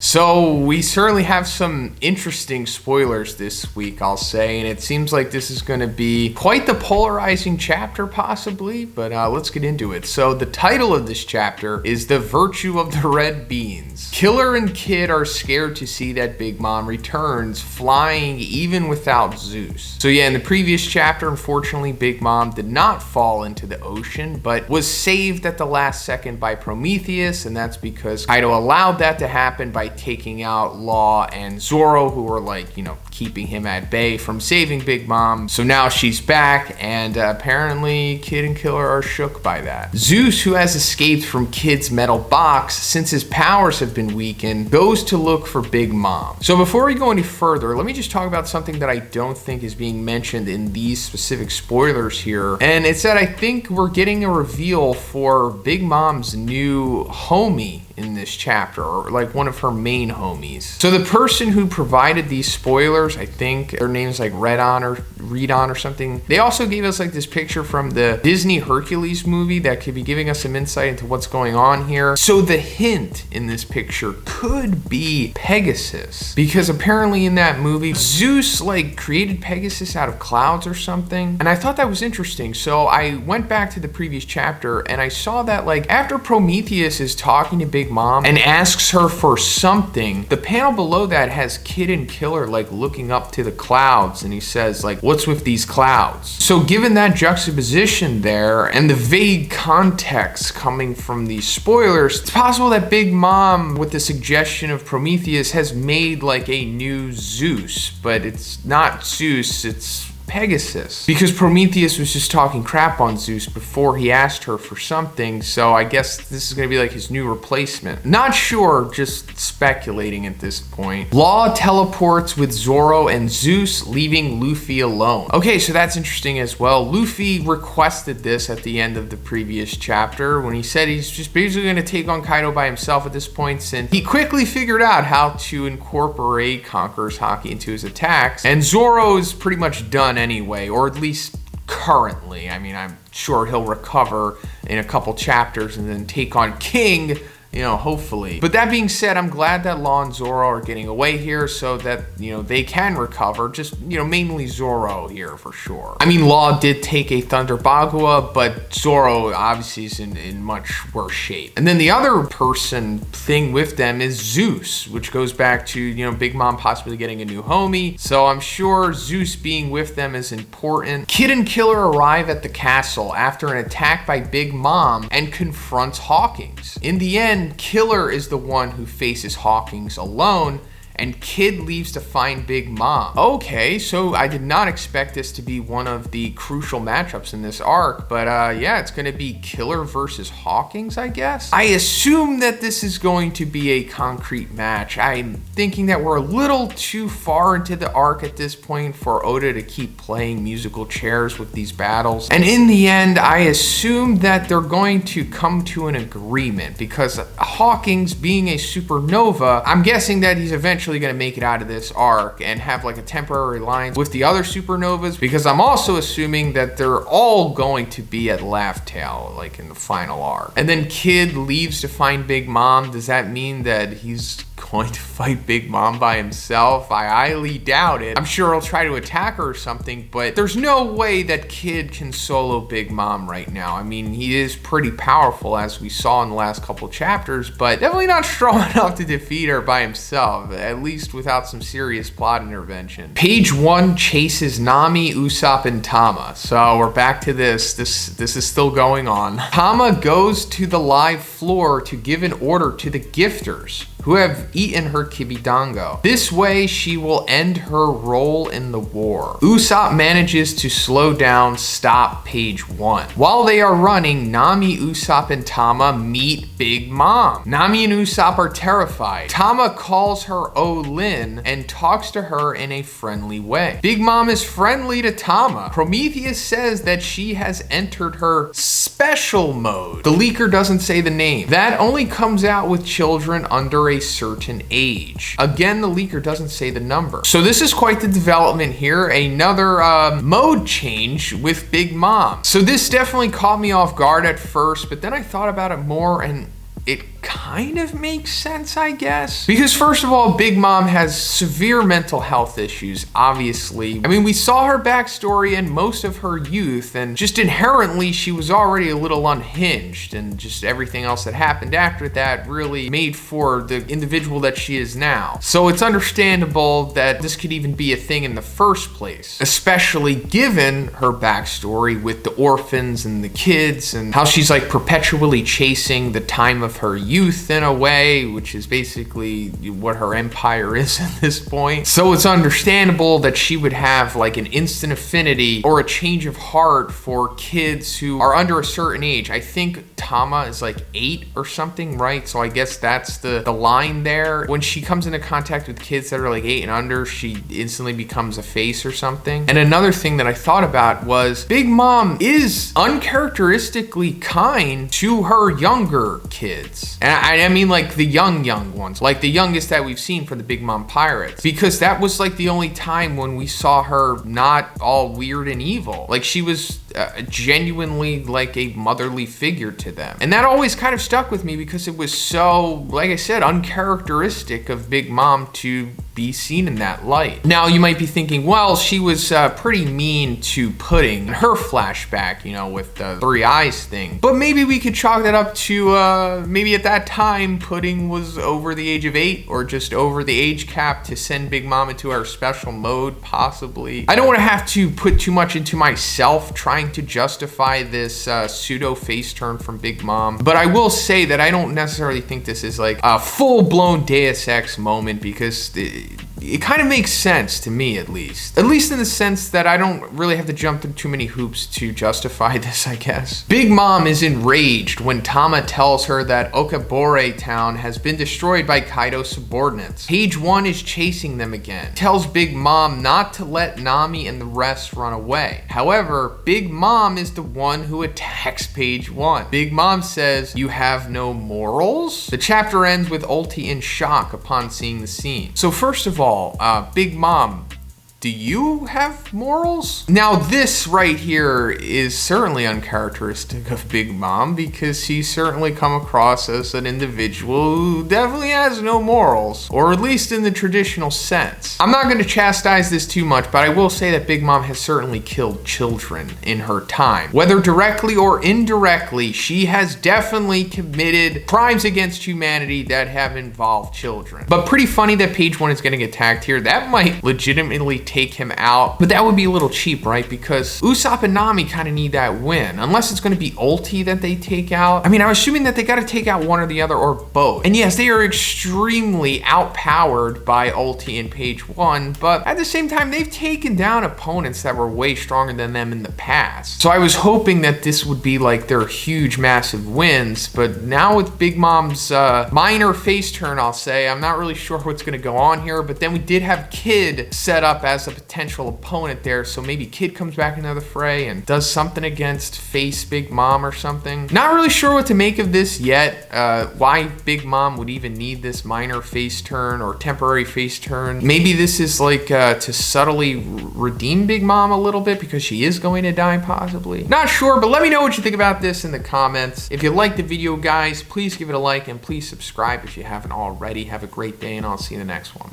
So we certainly have some interesting spoilers this week, I'll say, and it seems like this is going to be quite the polarizing chapter possibly, but let's get into it. So the title of this chapter is The Virtue of the Red Beans. Killer and Kid are scared to see that Big Mom returns, flying even without Zeus. So yeah, in the previous chapter, unfortunately, Big Mom did not fall into the ocean, but was saved at the last second by Prometheus, and that's because Kaido allowed that to happen by taking out Law and Zoro, who were keeping him at bay from saving Big Mom. So now she's back, and apparently Kid and Killer are shook by that. Zeus, who has escaped from Kid's metal box since his powers have been weakened, goes to look for Big Mom. So before we go any further, let me just talk about something that I don't think is being mentioned in these specific spoilers here, and it's that I think we're getting a reveal for Big Mom's new homie in this chapter, or like one of her main homies. So the person who provided these spoilers, I think their name's like Redon or something. They also gave us like this picture from the Disney Hercules movie that could be giving us some insight into what's going on here. So the hint in this picture could be Pegasus, because apparently in that movie, Zeus created Pegasus out of clouds or something. And I thought that was interesting. So I went back to the previous chapter and I saw that after Prometheus is talking to Big Mom and asks her for something, the panel below that has Kid and Killer looking up to the clouds, and he says what's with these clouds? So given that juxtaposition there and the vague context coming from these spoilers, it's possible that Big Mom, with the suggestion of Prometheus, has made a new Zeus, but it's not Zeus, it's Pegasus, because Prometheus was just talking crap on Zeus before he asked her for something. So I guess this is going to be his new replacement. Not sure, just speculating at this point. Law teleports with Zoro and Zeus, leaving Luffy alone. Okay, so that's interesting as well. Luffy requested this at the end of the previous chapter when he said he's just basically going to take on Kaido by himself at this point, since he quickly figured out how to incorporate Conqueror's Haki into his attacks, and Zoro is pretty much done anyway, or at least currently. I mean, I'm sure he'll recover in a couple chapters and then take on King, hopefully. But that being said, I'm glad that Law and Zoro are getting away here so that, they can recover. Just, mainly Zoro here for sure. I mean, Law did take a Thunder Bagua, but Zoro obviously is in much worse shape. And then the other thing with them is Zeus, which goes back to, Big Mom possibly getting a new homie. So I'm sure Zeus being with them is important. Kid and Killer arrive at the castle after an attack by Big Mom and confronts Hawkins. In the end, Killer is the one who faces Hawkins alone, and Kid leaves to find Big Mom. Okay, so I did not expect this to be one of the crucial matchups in this arc, but yeah, it's gonna be Killer versus Hawkins, I guess. I assume that this is going to be a concrete match. I'm thinking that we're a little too far into the arc at this point for Oda to keep playing musical chairs with these battles. And in the end, I assume that they're going to come to an agreement, because Hawkins being a supernova, I'm guessing that he's eventually going to make it out of this arc and have a temporary alliance with the other supernovas, because I'm also assuming that they're all going to be at Laugh Tale in the final arc. And then Kid leaves to find Big Mom. Does that mean that he's going to fight Big Mom by himself? I highly doubt it. I'm sure he'll try to attack her or something, but there's no way that Kid can solo Big Mom right now. I mean, he is pretty powerful, as we saw in the last couple chapters, but definitely not strong enough to defeat her by himself, at least without some serious plot intervention. Page 1 chases Nami, Usopp, and Tama. So we're back to this. This is still going on. Tama goes to the live floor to give an order to the gifters, who have eaten her kibidango. This way, she will end her role in the war. Usopp manages to slow down stop page 1. While they are running, Nami, Usopp, and Tama meet Big Mom. Nami and Usopp are terrified. Tama calls her Olin and talks to her in a friendly way. Big Mom is friendly to Tama. Prometheus says that she has entered her special mode. The leaker doesn't say the name. That only comes out with children under a certain age. Again, the leaker doesn't say the number. So this is quite the development here. Another mode change with Big Mom. So this definitely caught me off guard at first, but then I thought about it more and it kind of makes sense, I guess. Because first of all, Big Mom has severe mental health issues, obviously. I mean, we saw her backstory and most of her youth, and just inherently, she was already a little unhinged, and just everything else that happened after that really made for the individual that she is now. So it's understandable that this could even be a thing in the first place, especially given her backstory with the orphans and the kids, and how she's like perpetually chasing the time of her youth in a way, which is basically what her empire is at this point. So it's understandable that she would have like an instant affinity or a change of heart for kids who are under a certain age. I think Tama is like 8 or something, right? So I guess that's the line there. When she comes into contact with kids that are like 8 and under, she instantly becomes a face or something. And another thing that I thought about was Big Mom is uncharacteristically kind to her younger kids. And I mean like the young ones, like the youngest that we've seen for the Big Mom Pirates, because that was like the only time when we saw her not all weird and evil. Like she was genuinely like a motherly figure to them. And that always kind of stuck with me because it was so, like I said, uncharacteristic of Big Mom to be seen in that light. Now you might be thinking, well, she was pretty mean to Pudding in her flashback, you know, with the 3 eyes thing. But maybe we could chalk that up to maybe at that time Pudding was over the age of 8 or just over the age cap to send Big Mom into her special mode, possibly. I don't want to have to put too much into myself trying to justify this pseudo face turn from Big Mom, but I will say that I don't necessarily think this is like a full-blown Deus Ex moment, because it kind of makes sense to me, at least in the sense that I don't really have to jump through too many hoops to justify this, I guess. Big Mom is enraged when Tama tells her that Okabore town has been destroyed by Kaido's subordinates. Page 1 is chasing them again. Tells Big Mom not to let Nami and the rest run away. However, Big Mom is the one who attacks Page 1. Big Mom says, "You have no morals?" The chapter ends with Ulti in shock upon seeing the scene. So first of all, Big Mom, do you have morals? Now this right here is certainly uncharacteristic of Big Mom, because she's certainly come across as an individual who definitely has no morals, or at least in the traditional sense. I'm not going to chastise this too much, but I will say that Big Mom has certainly killed children in her time. Whether directly or indirectly, she has definitely committed crimes against humanity that have involved children. But pretty funny that Page 1 is getting attacked here. That might legitimately take him out, but that would be a little cheap, right? Because Usopp and Nami kind of need that win, unless it's going to be Ulti that they take out. I mean, I'm assuming that they got to take out one or the other, or both. And yes, they are extremely outpowered by Ulti in Page 1, but at the same time, they've taken down opponents that were way stronger than them in the past. So I was hoping that this would be like their huge, massive wins, but now with Big Mom's minor face turn, I'll say, I'm not really sure what's going to go on here, but then we did have Kid set up as a potential opponent there, so maybe Kid comes back into the fray and does something against face Big Mom or something. Not really sure what to make of this yet, why Big Mom would even need this minor face turn or temporary face turn. Maybe this is like to subtly redeem Big Mom a little bit, because she is going to die possibly. Not sure, but let me know what you think about this in the comments. If you liked the video, guys, please give it a like and please subscribe if you haven't already. Have a great day, and I'll see you in the next one.